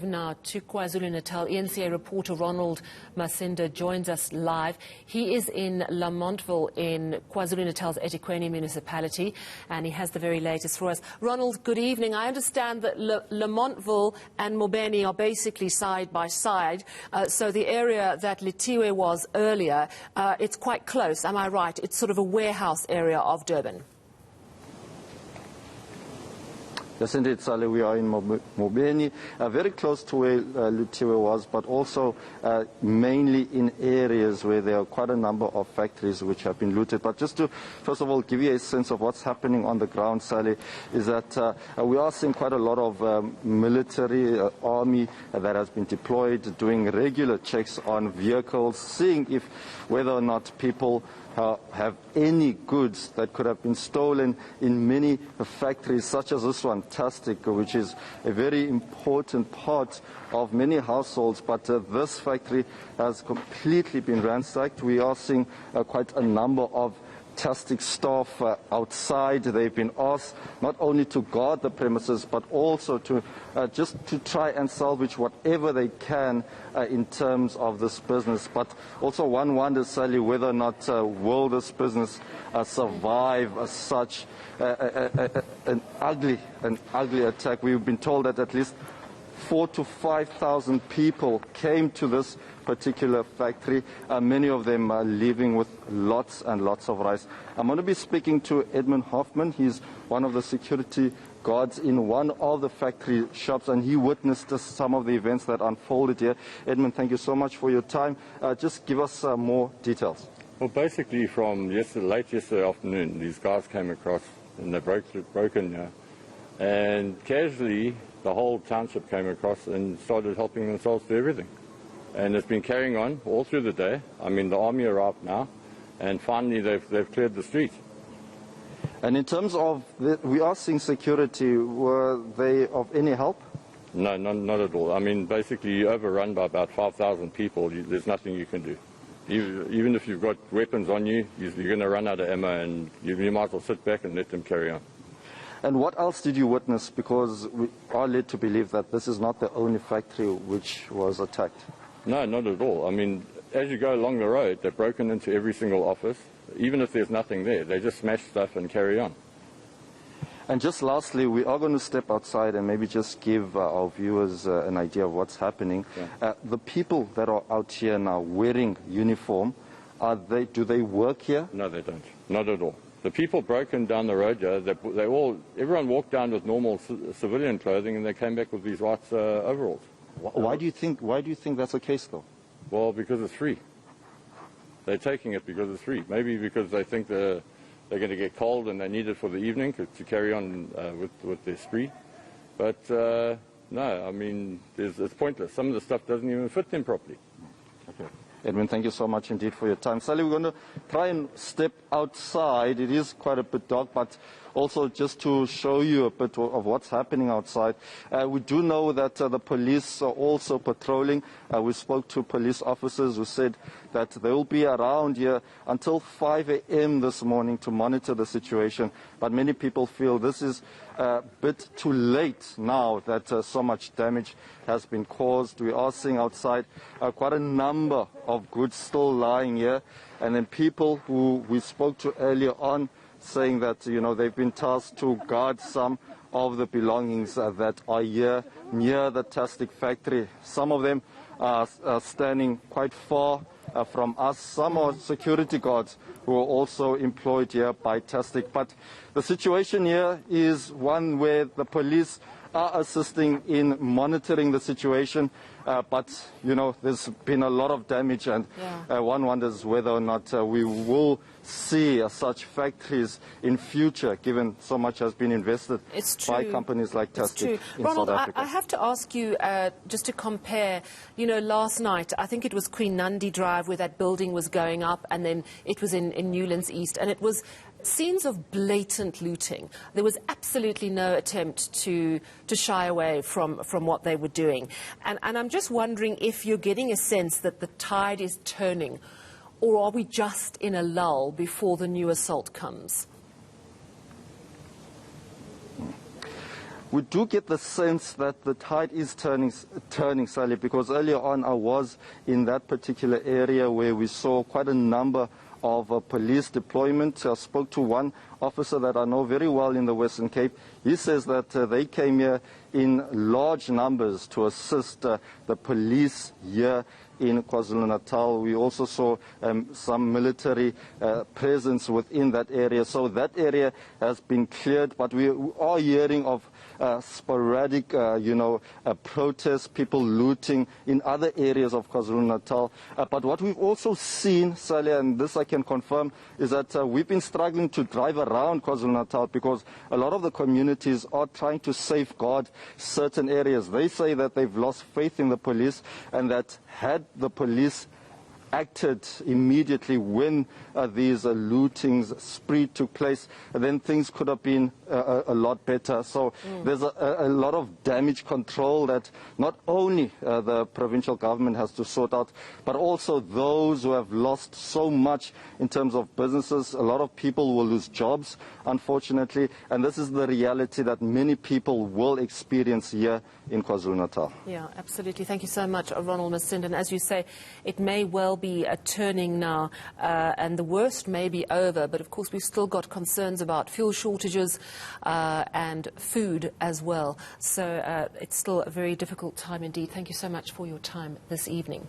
Now to KwaZulu-Natal, eNCA reporter Ronald Masinda joins us live. He is in Lamontville in KwaZulu-Natal's eThekwini municipality, and he has the very latest for us. Ronald, good evening. I understand that Lamontville and Mbeni are basically side by side, so the area that Litiwe was earlier, it's quite close, am I right? It's sort of a warehouse area of Durban. Yes, indeed, Sally. We are in Mbeni, very close to where Litiwe was, but also mainly in areas where there are quite a number of factories which have been looted. But just to, first of all, give you a sense of what's happening on the ground, Sally, is that we are seeing quite a lot of military, army that has been deployed, doing regular checks on vehicles, seeing if whether or not people have any goods that could have been stolen in many factories such as this one, Tastic, which is a very important part of many households, but this factory has completely been ransacked. We are seeing quite a number of Tastic staff outside. They've been asked not only to guard the premises but also to just to try and salvage whatever they can in terms of this business. But also one wonders, Sally, whether or not will this business survive such an ugly attack. We've been told that at least 4,000 to 5,000 people came to this particular factory. Many of them are leaving with lots and lots of rice. I'm going to be speaking to Edmund Hoffman. He's one of the security guards in one of the factory shops, and he witnessed some of the events that unfolded here. Edmund, thank you so much for your time. Just give us more details. Well, basically from late yesterday afternoon, these guys came across and they broke in here. And casually, the whole township came across and started helping themselves to everything. And it's been carrying on all through the day. I mean, the army are out now, and finally they've cleared the street. And in terms of, we are seeing security, were they of any help? No, not at all. I mean, basically you're overrun by about 5,000 people. There's nothing you can do. Even if you've got weapons on you, you're going to run out of ammo, and you might as well sit back and let them carry on. And what else did you witness? Because we are led to believe that this is not the only factory which was attacked. No, not at all. I mean, as you go along the road, they've broken into every single office. Even if there's nothing there, they just smash stuff and carry on. And just lastly, we are going to step outside and maybe just give our viewers an idea of what's happening. Yeah. The people that are out here now wearing uniform, do they work here? No, they don't. Not at all. The people broken down the road here, everyone walked down with normal civilian clothing, and they came back with these white overalls. Why do you think that's the case, though? Well, because it's free. They're taking it because it's free. Maybe because they think they're going to get cold and they need it for the evening to carry on with their spree. But no, I mean, it's pointless. Some of the stuff doesn't even fit them properly. Okay. Edwin, thank you so much indeed for your time. Sally, we're going to try and step outside. It is quite a bit dark, but also just to show you a bit of what's happening outside. We do know that the police are also patrolling. We spoke to police officers who said that they will be around here until 5 a.m. this morning to monitor the situation. But many people feel this is a bit too late now that so much damage has been caused. We are seeing outside quite a number of goods still lying here. And then people who we spoke to earlier on saying that, you know, they've been tasked to guard some of the belongings that are here near the Tastic factory. Some of them are standing quite far from us. Some are security guards who are also employed here by Tastic. But the situation here is one where the police are assisting in monitoring the situation, but you know, there's been a lot of damage, and one wonders whether or not we will see such factories in future, given so much has been invested by companies like Tastic in Ronald, South Africa. I have to ask you, just to compare, you know, last night, I think it was Queen Nandi Drive where that building was going up, and then it was in Newlands East, and it was scenes of blatant looting. There was absolutely no attempt to shy away from what they were doing. And I'm just wondering if you're getting a sense that the tide is turning, or are we just in a lull before the new assault comes? we do get the sense that the tide is turning slightly, because earlier on I was in that particular area where we saw quite a number of police deployment. I spoke to one officer that I know very well in the Western Cape. He says that they came here in large numbers to assist the police here in KwaZulu-Natal. We also saw some military presence within that area. So that area has been cleared, but we are hearing of sporadic, protests, people looting in other areas of KwaZulu-Natal. But what we've also seen, Sally, and this I can confirm, is that we've been struggling to drive around KwaZulu-Natal because a lot of the communities are trying to safeguard certain areas. They say that they've lost faith in the police, and that had the police acted immediately when these lootings spree took place, then things could have been a lot better. So there's a lot of damage control that not only the provincial government has to sort out, but also those who have lost so much in terms of businesses. A lot of people will lose jobs, unfortunately, and this is the reality that many people will experience here in KwaZulu-Natal. Yeah, absolutely. Thank you so much, Ronald Masinda. And as you say, it may well be a turning now, and the worst may be over, but of course we've still got concerns about fuel shortages and food as well. So it's still a very difficult time indeed. Thank you so much for your time this evening.